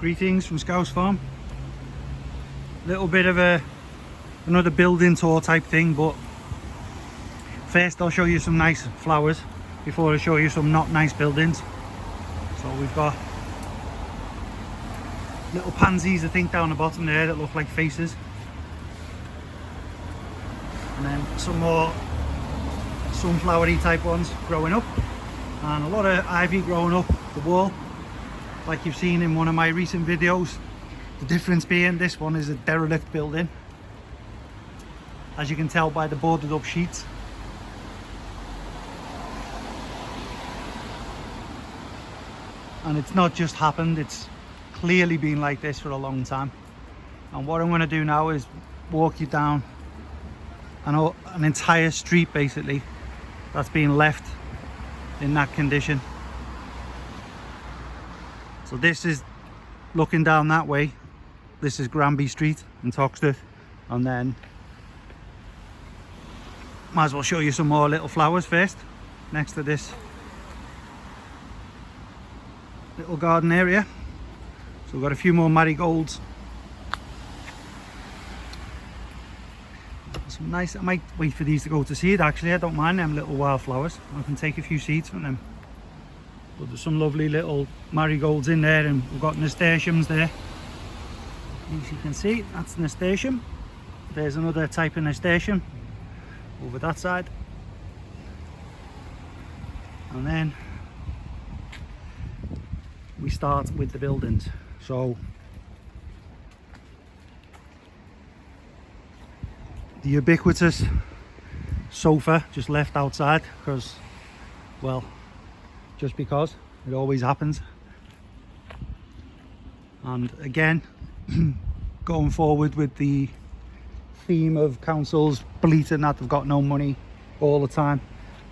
Greetings from Scouse Farm. Little bit of another building tour type thing, but first I'll show you some nice flowers before I show you some not nice buildings. So we've got little pansies I think down the bottom there that look like faces, and then some more sunflowery type ones growing up, and a lot of ivy growing up the wall like you've seen in one of my recent videos. The difference being this one is a derelict building, as you can tell by the boarded up sheets. And it's not just happened, it's clearly been like this for a long time. And what I'm going to do now is walk you down an entire street basically that's been left in that condition. So this is looking down that way. This is Granby Street in Toxteth, and then might as well show you some more little flowers first next to this little garden area. So we've got a few more marigolds. Some nice, I might wait for these to go to seed actually. I don't mind them little wildflowers. I can take a few seeds from them. But there's some lovely little marigolds in there, and we've got nasturtiums there. As you can see, that's nasturtium. There's another type of nasturtium over that side. And then we start with the buildings. So the ubiquitous sofa just left outside because, well, just because it always happens. And again, going forward with the theme of councils bleating that they've got no money all the time.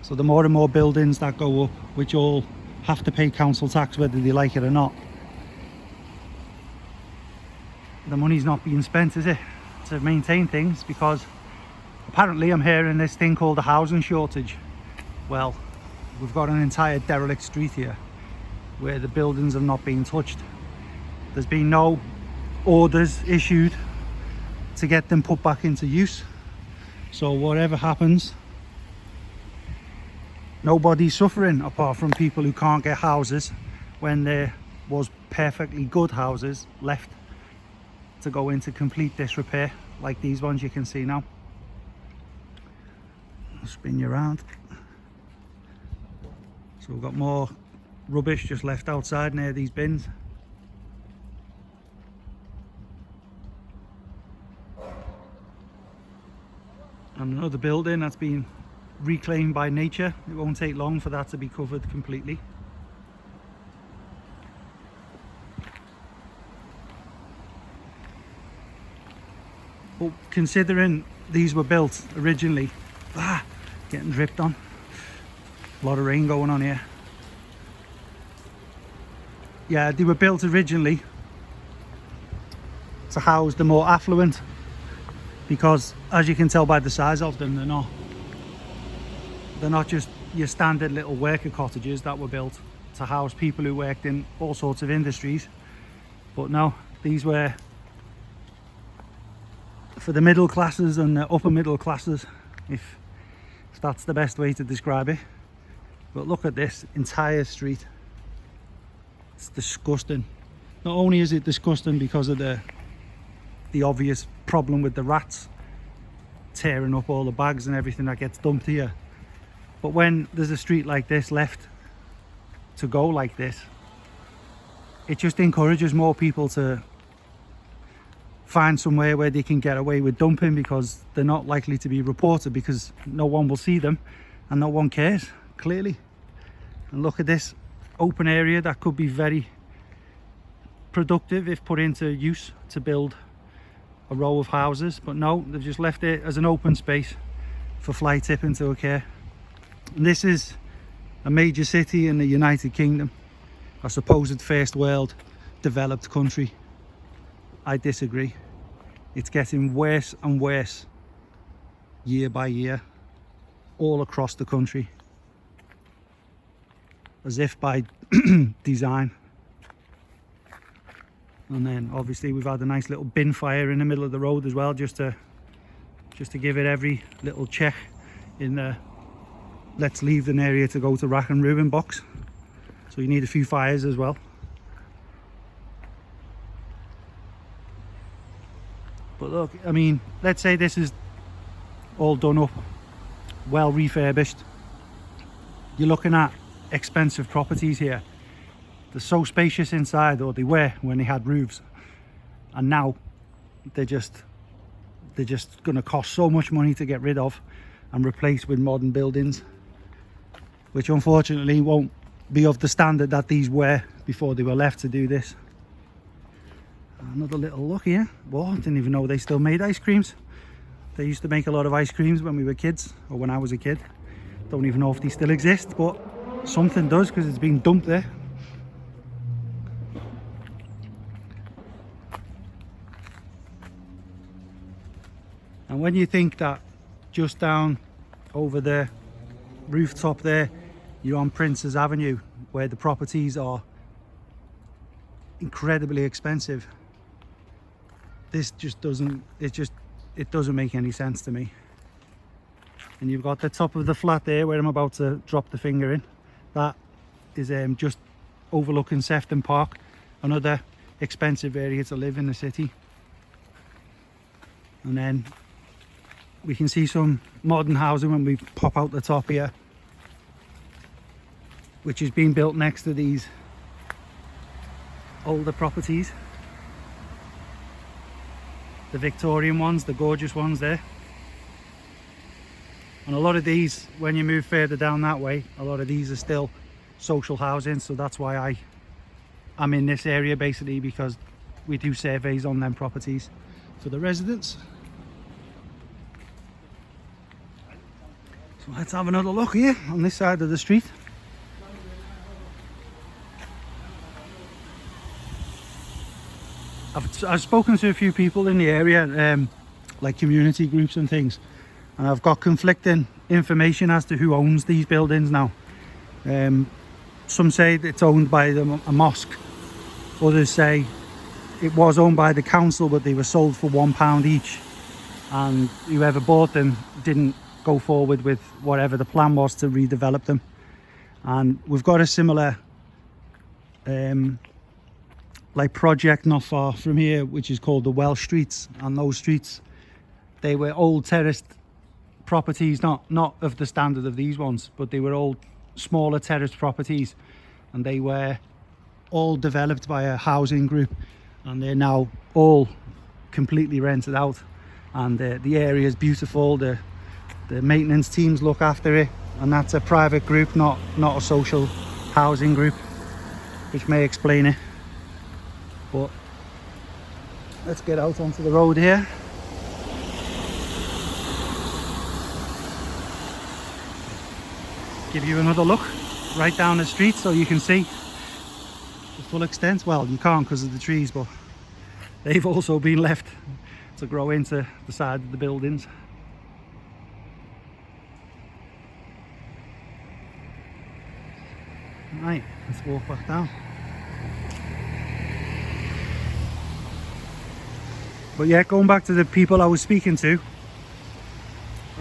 So the more and more buildings that go up, which all have to pay council tax whether they like it or not, the money's not being spent, is it, to maintain things? Because apparently I'm hearing this thing called a housing shortage. Well, we've got an entire derelict street here where the buildings have not been touched. There's been no orders issued to get them put back into use. So whatever happens, nobody's suffering apart from people who can't get houses when there was perfectly good houses left to go into complete disrepair, like these ones you can see now. I'll spin you around. So we've got more rubbish just left outside near these bins. And another building that's been reclaimed by nature. It won't take long for that to be covered completely. But considering these were built originally, getting dripped on. A lot of rain going on here. Yeah, they were built originally to house the more affluent, because as you can tell by the size of them, they're not just your standard little worker cottages that were built to house people who worked in all sorts of industries. But no, these were for the middle classes and the upper middle classes, if that's the best way to describe it. But look at this entire street. It's disgusting. Not only is it disgusting because of the obvious problem with the rats tearing up all the bags and everything that gets dumped here, but when there's a street like this left to go like this, it just encourages more people to find somewhere where they can get away with dumping, because they're not likely to be reported because no one will see them and no one cares, clearly. And look at this open area that could be very productive if put into use to build a row of houses, but no, they've just left it as an open space for fly tipping to occur. And this is a major city in the United Kingdom, a supposed first world developed country. I disagree. It's getting worse and worse year by year all across the country, as if by design. And then obviously we've had a nice little bin fire in the middle of the road as well, just to give it every little check in the let's leave an area to go to rack and ruin box. So you need a few fires as well. But look, I mean, let's say this is all done up, well refurbished. You're looking at expensive properties here. They're so spacious inside, or they were when they had roofs, and now they're just going to cost so much money to get rid of and replace with modern buildings, which unfortunately won't be of the standard that these were before they were left to do this. Another little look here. Well, I didn't even know they still made ice creams. They used to make a lot of ice creams when we were kids, or when I was a kid. Don't even know if they still exist, but something does, because it's been dumped there. And when you think that just down over the rooftop there, you're on Prince's Avenue, where the properties are incredibly expensive, this just doesn't, it doesn't make any sense to me. And you've got the top of the flat there where I'm about to drop the finger in. That is just overlooking Sefton Park, another expensive area to live in the city. And then we can see some modern housing when we pop out the top here, which is being built next to these older properties. The Victorian ones, the gorgeous ones there. And a lot of these, when you move further down that way, a lot of these are still social housing. So that's why I'm in this area, basically, because we do surveys on them properties for the residents. So let's have another look here on this side of the street. I've spoken to a few people in the area, like community groups and things, and I've got conflicting information as to who owns these buildings now. Some say it's owned by a mosque, others say it was owned by the council, but they were sold for £1 each, and whoever bought them didn't go forward with whatever the plan was to redevelop them. And we've got a similar like project not far from here, which is called the Welsh Streets, and those streets, they were old terraced properties, not of the standard of these ones, but they were old smaller terraced properties, and they were all developed by a housing group, and they're now all completely rented out, and the area is beautiful. The maintenance teams look after it, and that's a private group, not a social housing group, which may explain it. But let's get out onto the road here. Give you another look right down the street so you can see the full extent. Well, you can't because of the trees, but they've also been left to grow into the side of the buildings. Right, let's walk back down. But yeah, going back to the people I was speaking to,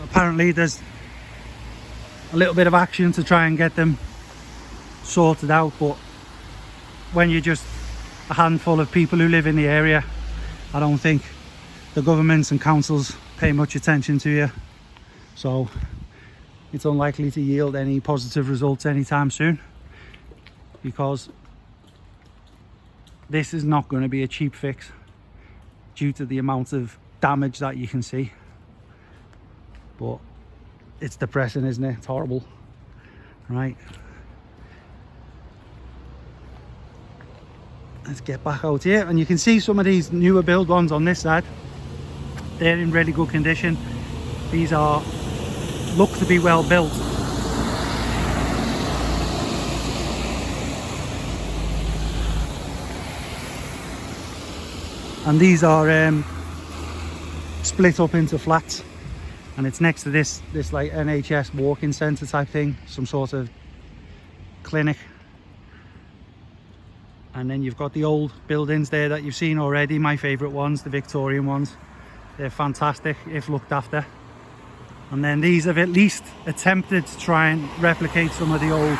apparently there's a little bit of action to try and get them sorted out, but when you're just a handful of people who live in the area, I don't think the governments and councils pay much attention to you, so it's unlikely to yield any positive results anytime soon, because this is not going to be a cheap fix due to the amount of damage that you can see. But it's depressing, isn't it? It's horrible. Right, let's get back out here, and you can see some of these newer build ones on this side. They're in really good condition. These look to be well built. And these are split up into flats, and it's next to this like NHS walking centre type thing, some sort of clinic. And then you've got the old buildings there that you've seen already, my favourite ones, the Victorian ones. They're fantastic if looked after. And then these have at least attempted to try and replicate some of the old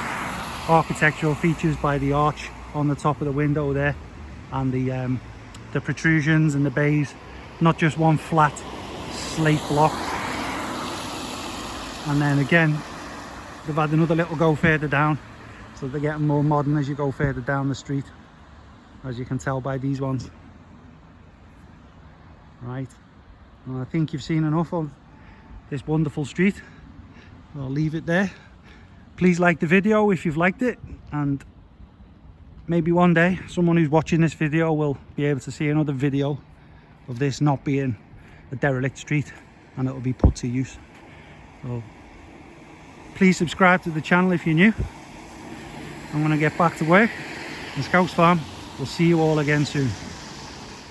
architectural features by the arch on the top of the window there, and the protrusions and the bays, not just one flat slate block. And then again, they've had another little go further down, so they're getting more modern as you go further down the street, as you can tell by these ones. Right, well, I think you've seen enough of this wonderful street. I'll leave it there. Please like the video if you've liked it, and maybe one day someone who's watching this video will be able to see another video of this not being a derelict street, and it will be put to use. So please subscribe to the channel if you're new. I'm going to get back to work in Scouse Farm. We'll see you all again soon.